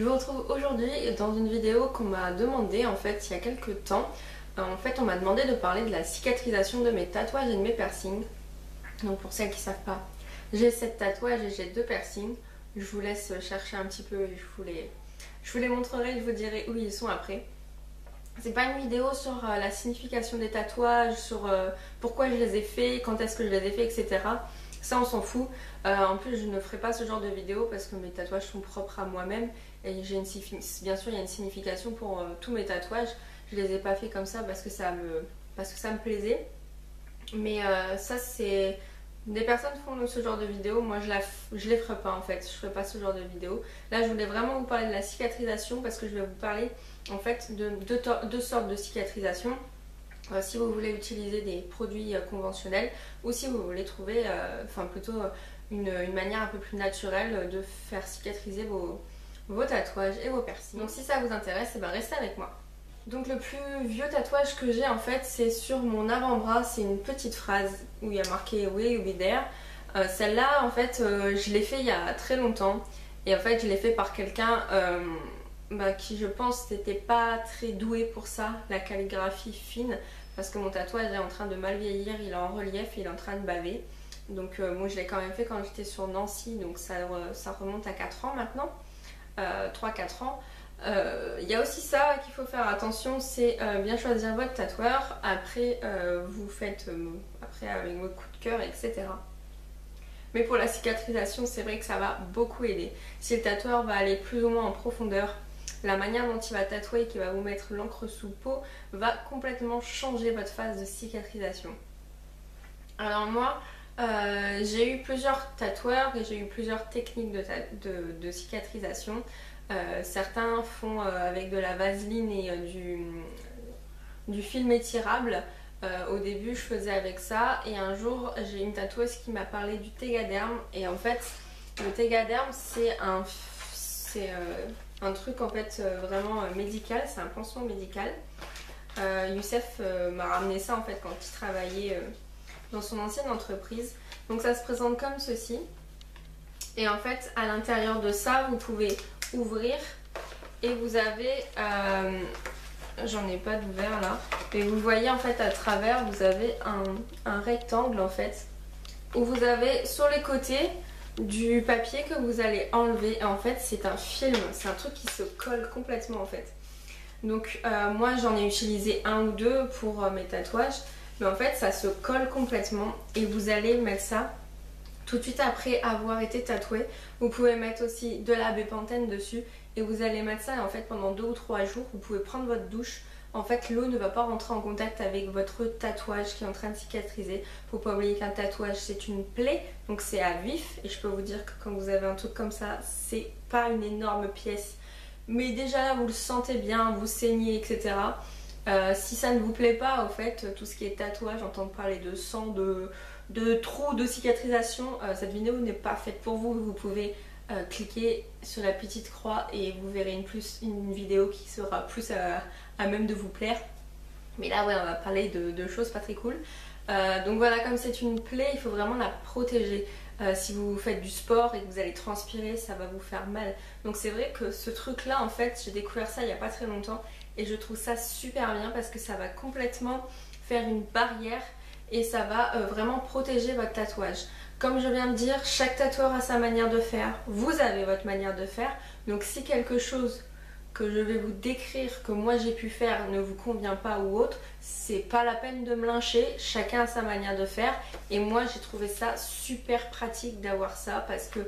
Je vous retrouve aujourd'hui dans une vidéo qu'on m'a demandé en fait il y a quelques temps. En fait on m'a demandé de parler de la cicatrisation de mes tatouages et de mes piercings. Donc pour celles qui ne savent pas, j'ai 7 tatouages et j'ai 2 piercings. Je vous laisse chercher un petit peu et je vous les montrerai, je vous dirai où ils sont après. C'est pas une vidéo sur la signification des tatouages, sur pourquoi je les ai faits, quand est-ce que je les ai faits, etc. Ça on s'en fout. En plus je ne ferai pas ce genre de vidéo parce que mes tatouages sont propres à moi-même et bien sûr il y a une signification pour tous mes tatouages. Je les ai pas fait comme ça parce que ça me plaisait. Mais ça c'est... Des personnes font ce genre de vidéo, moi je les ferai pas en fait, je ferai pas ce genre de vidéo. Là je voulais vraiment vous parler de la cicatrisation parce que je vais vous parler en fait de deux sortes de cicatrisation. Si vous voulez utiliser des produits conventionnels ou si vous voulez trouver une manière un peu plus naturelle de faire cicatriser vos tatouages et vos piercings. Donc si ça vous intéresse, ben restez avec moi. Donc le plus vieux tatouage que j'ai en fait c'est sur mon avant-bras, c'est une petite phrase où il y a marqué "Will you be there". Celle-là en fait je l'ai fait il y a très longtemps et en fait je l'ai fait par quelqu'un qui je pense n'était pas très doué pour ça, la calligraphie fine, parce que mon tatouage est en train de mal vieillir, il est en relief, il est en train de baver. Donc moi je l'ai quand même fait quand j'étais sur Nancy, donc ça remonte à 4 ans maintenant, 3-4 ans. Il y a aussi ça qu'il faut faire attention, c'est bien choisir votre tatoueur. Après vous faites après avec votre coup de cœur, etc. Mais pour la cicatrisation c'est vrai que ça va beaucoup aider. Si le tatoueur va aller plus ou moins en profondeur, la manière dont il va tatouer et qu'il va vous mettre l'encre sous peau va complètement changer votre phase de cicatrisation. Alors moi j'ai eu plusieurs tatoueurs et j'ai eu plusieurs techniques de cicatrisation. Certains font avec de la vaseline et du film étirable. Au début je faisais avec ça et un jour j'ai une tatoueuse qui m'a parlé du Tegaderm et en fait le Tegaderm c'est un truc en fait vraiment médical, c'est un pansement médical. Youssef m'a ramené ça en fait quand il travaillait dans son ancienne entreprise. Donc ça se présente comme ceci et en fait à l'intérieur de ça vous pouvez ouvrir et vous avez j'en ai pas d'ouvert là mais vous voyez en fait à travers vous avez un rectangle en fait où vous avez sur les côtés du papier que vous allez enlever et en fait c'est un film, c'est un truc qui se colle complètement en fait. Donc moi j'en ai utilisé un ou deux pour mes tatouages mais en fait ça se colle complètement et vous allez mettre ça tout de suite après avoir été tatoué. Vous pouvez mettre aussi de la bépantène dessus et vous allez mettre ça et en fait pendant 2 ou 3 jours vous pouvez prendre votre douche. En fait l'eau ne va pas rentrer en contact avec votre tatouage qui est en train de cicatriser. Faut pas oublier qu'un tatouage c'est une plaie donc c'est à vif et je peux vous dire que quand vous avez un truc comme ça c'est pas une énorme pièce mais déjà là vous le sentez bien, vous saignez, etc. Si ça ne vous plaît pas, au fait, tout ce qui est tatouage, entendre parler de sang, de trous, de cicatrisation, cette vidéo n'est pas faite pour vous. Vous pouvez cliquer sur la petite croix et vous verrez une vidéo qui sera plus à même de vous plaire. Mais là, ouais, on va parler de choses pas très cool. Donc voilà, comme c'est une plaie, il faut vraiment la protéger. Si vous faites du sport et que vous allez transpirer, ça va vous faire mal. Donc c'est vrai que ce truc là, en fait, j'ai découvert ça il n'y a pas très longtemps et je trouve ça super bien parce que ça va complètement faire une barrière et ça va vraiment protéger votre tatouage. Comme je viens de dire, chaque tatoueur a sa manière de faire, vous avez votre manière de faire. Donc si quelque chose que je vais vous décrire, que moi j'ai pu faire, ne vous convient pas ou autre, c'est pas la peine de me lyncher, chacun a sa manière de faire et moi j'ai trouvé ça super pratique d'avoir ça parce que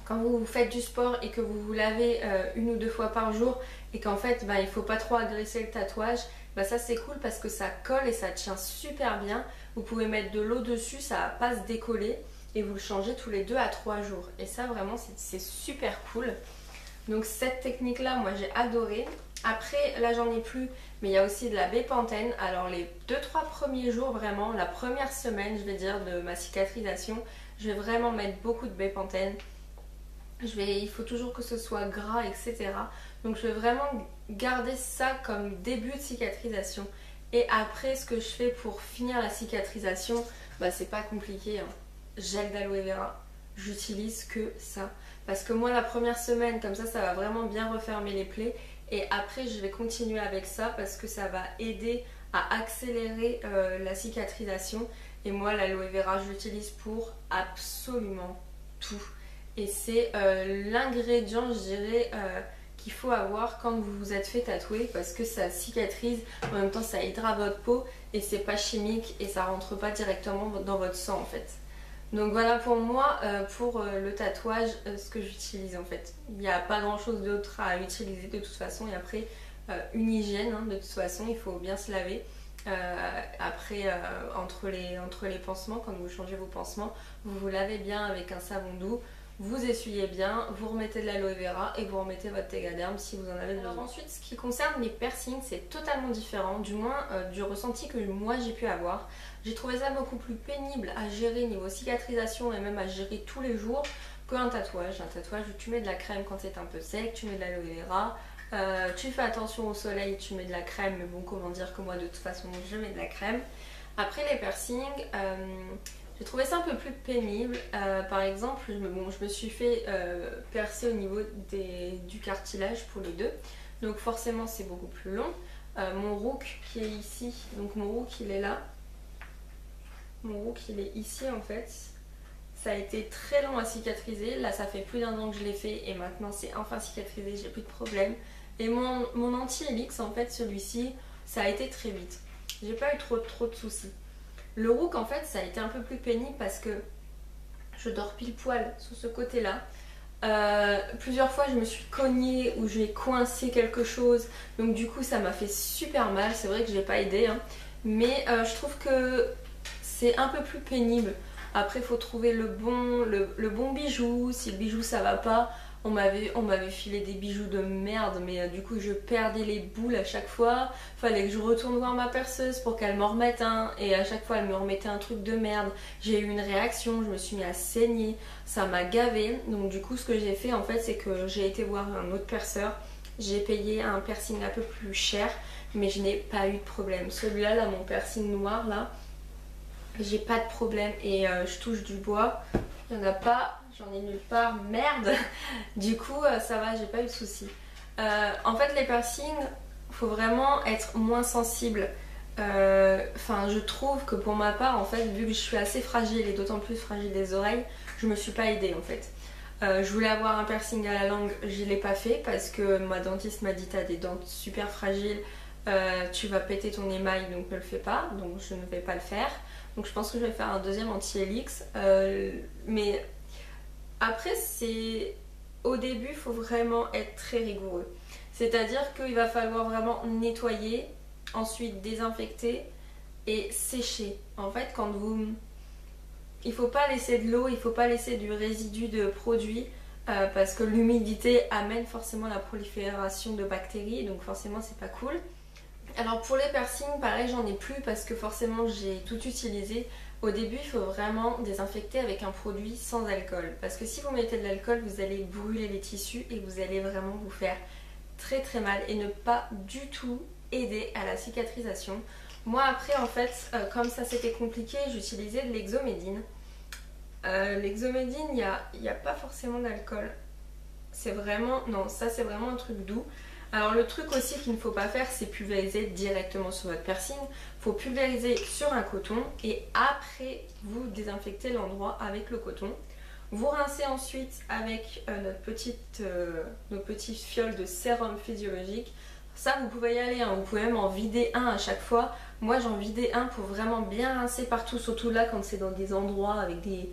quand vous faites du sport et que vous vous lavez 1 ou 2 fois par jour et qu'en fait il faut pas trop agresser le tatouage, ça c'est cool parce que ça colle et ça tient super bien. Vous pouvez mettre de l'eau dessus, ça va pas se décoller et vous le changez tous les 2 à 3 jours et ça vraiment c'est super cool. Donc cette technique là moi j'ai adoré. Après là j'en ai plus mais il y a aussi de la bépantène. Alors les 2-3 premiers jours vraiment, la première semaine je vais dire de ma cicatrisation, je vais vraiment mettre beaucoup de bépantène. Il faut toujours que ce soit gras, etc. Donc je vais vraiment garder ça comme début de cicatrisation. Et après ce que je fais pour finir la cicatrisation, c'est pas compliqué hein. Gel d'aloe vera. j'utilise que ça. Parce que moi la première semaine comme ça va vraiment bien refermer les plaies et après je vais continuer avec ça parce que ça va aider à accélérer la cicatrisation. Et moi l'aloe vera je l'utilise pour absolument tout. Et c'est l'ingrédient je dirais qu'il faut avoir quand vous vous êtes fait tatouer parce que ça cicatrise, en même temps ça hydrate votre peau et c'est pas chimique et ça rentre pas directement dans votre sang en fait. Donc voilà pour moi, pour le tatouage, ce que j'utilise en fait. Il n'y a pas grand chose d'autre à utiliser de toute façon et après une hygiène hein, de toute façon, il faut bien se laver. Après entre les pansements, quand vous changez vos pansements, vous vous lavez bien avec un savon doux. Vous essuyez bien, vous remettez de l'aloe vera et vous remettez votre Tegaderm si vous en avez besoin. Alors ensuite, ce qui concerne les piercings, c'est totalement différent, du moins du ressenti que moi j'ai pu avoir. J'ai trouvé ça beaucoup plus pénible à gérer niveau cicatrisation et même à gérer tous les jours qu'un tatouage. Un tatouage où tu mets de la crème quand c'est un peu sec, tu mets de l'aloe vera, tu fais attention au soleil, tu mets de la crème, mais bon comment dire que moi de toute façon je mets de la crème. Après les piercings, j'ai trouvé ça un peu plus pénible. Par exemple, je me suis fait percer au niveau du cartilage pour les deux. Donc forcément c'est beaucoup plus long. Mon rook qui est ici, donc mon rook il est là. Mon rook il est ici en fait. Ça a été très long à cicatriser. Là ça fait plus d'1 an que je l'ai fait et maintenant c'est enfin cicatrisé, j'ai plus de problème. Et mon anti-helix en fait celui-ci, ça a été très vite. J'ai pas eu trop de soucis. Le rook en fait ça a été un peu plus pénible parce que je dors pile poil sur ce côté là. Plusieurs fois je me suis cognée ou j'ai coincé quelque chose donc du coup ça m'a fait super mal. C'est vrai que j'ai pas aidé hein. Mais je trouve que c'est un peu plus pénible. Après il faut trouver le bon bijou. Si le bijou ça va pas, on m'avait filé des bijoux de merde mais du coup je perdais les boules à chaque fois. Fallait que je retourne voir ma perceuse pour qu'elle m'en remette un et à chaque fois elle me remettait un truc de merde. J'ai eu une réaction, je me suis mis à saigner, ça m'a gavé. Donc du coup ce que j'ai fait en fait c'est que j'ai été voir un autre perceur. J'ai payé un piercing un peu plus cher mais je n'ai pas eu de problème. Celui-là là, mon piercing noir là, j'ai pas de problème et je touche du bois. Il n'y en a pas, j'en ai nulle part, merde. Du coup ça va, j'ai pas eu de soucis. En fait les piercings, faut vraiment être moins sensible. Enfin je trouve que pour ma part en fait, vu que je suis assez fragile et d'autant plus fragile des oreilles, je me suis pas aidée en fait. Je voulais avoir un piercing à la langue, je l'ai pas fait parce que ma dentiste m'a dit t'as des dents super fragiles, tu vas péter ton émail donc ne le fais pas, donc je ne vais pas le faire. Donc je pense que je vais faire un deuxième anti-helix. Mais après c'est au début il faut vraiment être très rigoureux. C'est-à-dire qu'il va falloir vraiment nettoyer, ensuite désinfecter et sécher. En fait quand vous... Il ne faut pas laisser de l'eau, il ne faut pas laisser du résidu de produit parce que l'humidité amène forcément la prolifération de bactéries donc forcément c'est pas cool. Alors pour les piercings, pareil j'en ai plus parce que forcément j'ai tout utilisé. Au début il faut vraiment désinfecter avec un produit sans alcool. Parce que si vous mettez de l'alcool vous allez brûler les tissus et vous allez vraiment vous faire très très mal et ne pas du tout aider à la cicatrisation. Moi après en fait comme ça c'était compliqué j'utilisais de l'exomédine. L'exomédine il n'y a pas forcément d'alcool. C'est vraiment... Non ça c'est vraiment un truc doux. Alors le truc aussi qu'il ne faut pas faire c'est pulvériser directement sur votre piercing. Il faut pulvériser sur un coton et après vous désinfectez l'endroit avec le coton. Vous rincez ensuite avec nos petites fioles de sérum physiologique. Ça vous pouvez y aller, hein. Vous pouvez même en vider un à chaque fois. Moi j'en vidais un pour vraiment bien rincer partout, surtout là quand c'est dans des endroits avec des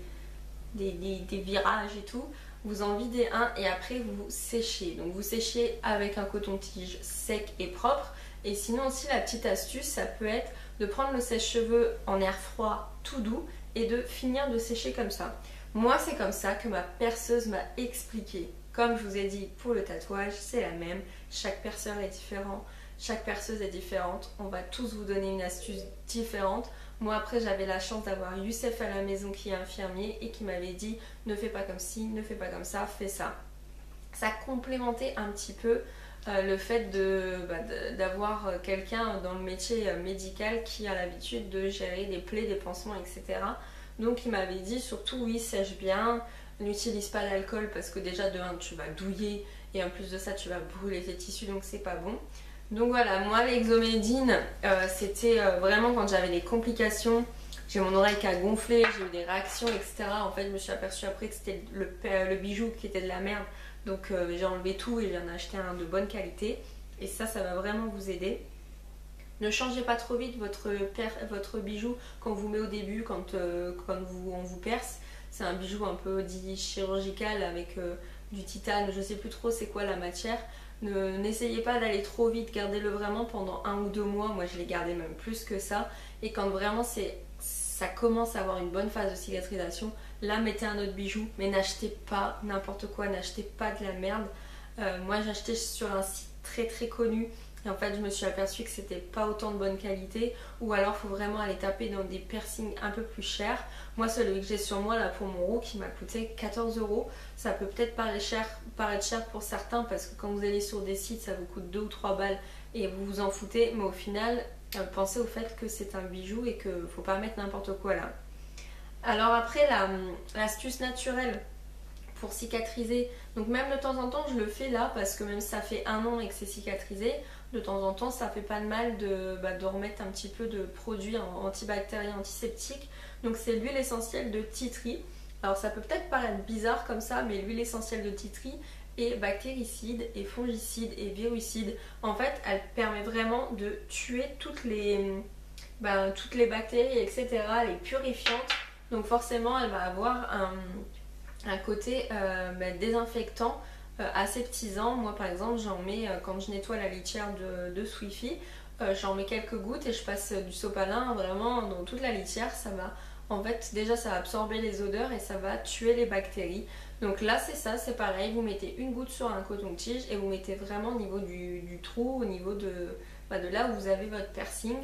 virages et tout. Vous en videz un et après vous séchez. Donc vous séchez avec un coton-tige sec et propre. Et sinon aussi la petite astuce ça peut être de prendre le sèche-cheveux en air froid tout doux et de finir de sécher comme ça. Moi c'est comme ça que ma perceuse m'a expliqué. Comme je vous ai dit pour le tatouage c'est la même. Chaque perceur est différent. Chaque perceuse est différente. On va tous vous donner une astuce différente. Moi après j'avais la chance d'avoir Youssef à la maison qui est infirmier et qui m'avait dit ne fais pas comme ci, ne fais pas comme ça, fais ça. Ça complémentait un petit peu le fait d'avoir quelqu'un dans le métier médical qui a l'habitude de gérer des plaies, des pansements, etc. Donc il m'avait dit surtout oui sèche bien, n'utilise pas d'alcool parce que déjà de 1 tu vas douiller et en plus de ça tu vas brûler tes tissus, donc c'est pas bon. Donc voilà, moi l'exomédine c'était vraiment quand j'avais des complications, j'ai mon oreille qui a gonflé, j'ai eu des réactions etc. En fait je me suis aperçue après que c'était le bijou qui était de la merde, donc j'ai enlevé tout et j'en ai acheté un de bonne qualité et ça va vraiment vous aider. Ne changez pas trop vite votre bijou qu'on vous met au début quand on vous perce. C'est un bijou un peu dit chirurgical avec du titane, je sais plus trop c'est quoi la matière. N'essayez pas d'aller trop vite, gardez-le vraiment pendant 1 ou 2 mois. Moi je l'ai gardé même plus que ça. Et quand vraiment ça commence à avoir une bonne phase de cicatrisation, là mettez un autre bijou. Mais n'achetez pas n'importe quoi, n'achetez pas de la merde. Moi j'ai acheté sur un site très connu. Et en fait je me suis aperçue que c'était pas autant de bonne qualité, ou alors il faut vraiment aller taper dans des piercings un peu plus chers. Moi celui que j'ai sur moi là pour mon roux qui m'a coûté 14 €. Ça peut peut-être paraître cher pour certains parce que quand vous allez sur des sites ça vous coûte 2 ou 3 balles et vous vous en foutez, mais au final pensez au fait que c'est un bijou et qu'il ne faut pas mettre n'importe quoi là. Alors après l'astuce naturelle pour cicatriser, donc même de temps en temps je le fais là parce que même si ça fait 1 an et que c'est cicatrisé, de temps en temps ça fait pas de mal de remettre un petit peu de produit antibactérien, antiseptique. Donc c'est l'huile essentielle de tea tree. Alors ça peut peut-être paraître bizarre comme ça, mais l'huile essentielle de tea tree est bactéricide et fongicide et virucide. En fait elle permet vraiment de tuer toutes les bactéries etc, les purifiantes. Donc forcément elle va avoir un côté désinfectant, aseptisant. Moi par exemple j'en mets quand je nettoie la litière de Swifty, j'en mets quelques gouttes et je passe du sopalin vraiment dans toute la litière. Ça va en fait déjà ça va absorber les odeurs et ça va tuer les bactéries. Donc là c'est pareil, vous mettez une goutte sur un coton-tige et vous mettez vraiment au niveau du trou, au niveau de là où vous avez votre piercing.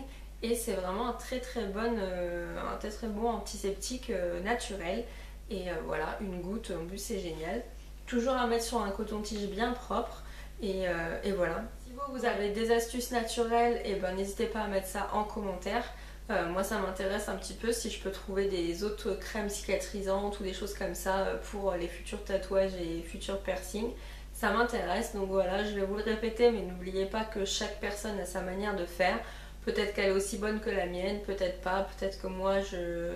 Et c'est vraiment un très bon antiseptique naturel. Et voilà, une goutte, en plus c'est génial. Toujours à mettre sur un coton-tige bien propre. Et voilà. Si vous avez des astuces naturelles, et n'hésitez pas à mettre ça en commentaire. Moi ça m'intéresse un petit peu si je peux trouver des autres crèmes cicatrisantes ou des choses comme ça pour les futurs tatouages et futurs piercings. Ça m'intéresse, donc voilà, je vais vous le répéter, mais n'oubliez pas que chaque personne a sa manière de faire. Peut-être qu'elle est aussi bonne que la mienne, peut-être pas, peut-être que moi je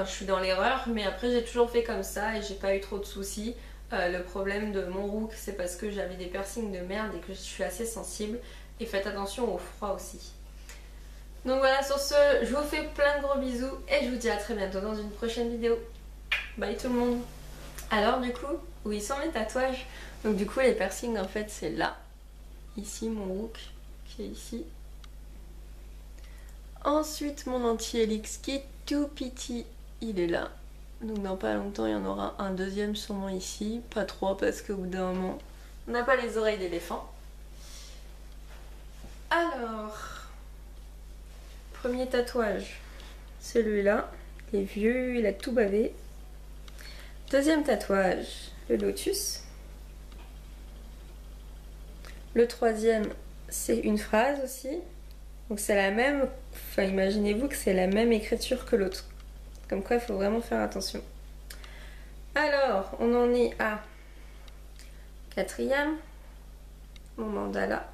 suis dans l'erreur, mais après j'ai toujours fait comme ça et j'ai pas eu trop de soucis. Le problème de mon roux c'est parce que j'avais des piercings de merde et que je suis assez sensible. Et faites attention au froid aussi. Donc voilà, sur ce, je vous fais plein de gros bisous et je vous dis à très bientôt dans une prochaine vidéo. Bye tout le monde. Alors du coup, où ils sont mes tatouages? Donc du coup les piercings en fait c'est là. Ici mon roux qui est ici. Ensuite mon anti-helix qui est tout petit, il est là. Donc dans pas longtemps il y en aura un deuxième sûrement ici. Pas trop parce qu'au bout d'un moment on n'a pas les oreilles d'éléphant. Alors, premier tatouage, celui-là. Il est vieux, il a tout bavé. Deuxième tatouage, le lotus. Le troisième c'est une phrase aussi. Donc c'est la même, imaginez-vous que c'est la même écriture que l'autre. Comme quoi il faut vraiment faire attention. Alors, on en est à quatrième, mon mandala.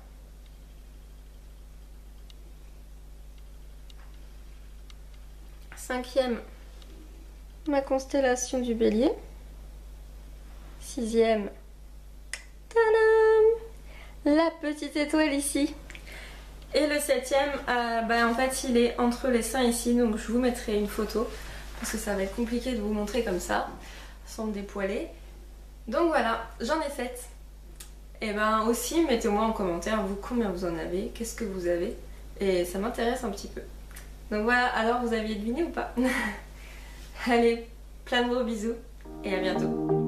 Cinquième, ma constellation du bélier. Sixième, tadam, la petite étoile ici. Et le septième, en fait il est entre les seins ici, donc je vous mettrai une photo parce que ça va être compliqué de vous montrer comme ça sans me dépoiler. Donc voilà, j'en ai 7. Et aussi mettez-moi en commentaire vous combien vous en avez, qu'est-ce que vous avez, et ça m'intéresse un petit peu. Donc voilà, alors vous aviez deviné ou pas? Allez, plein de gros bisous et à bientôt.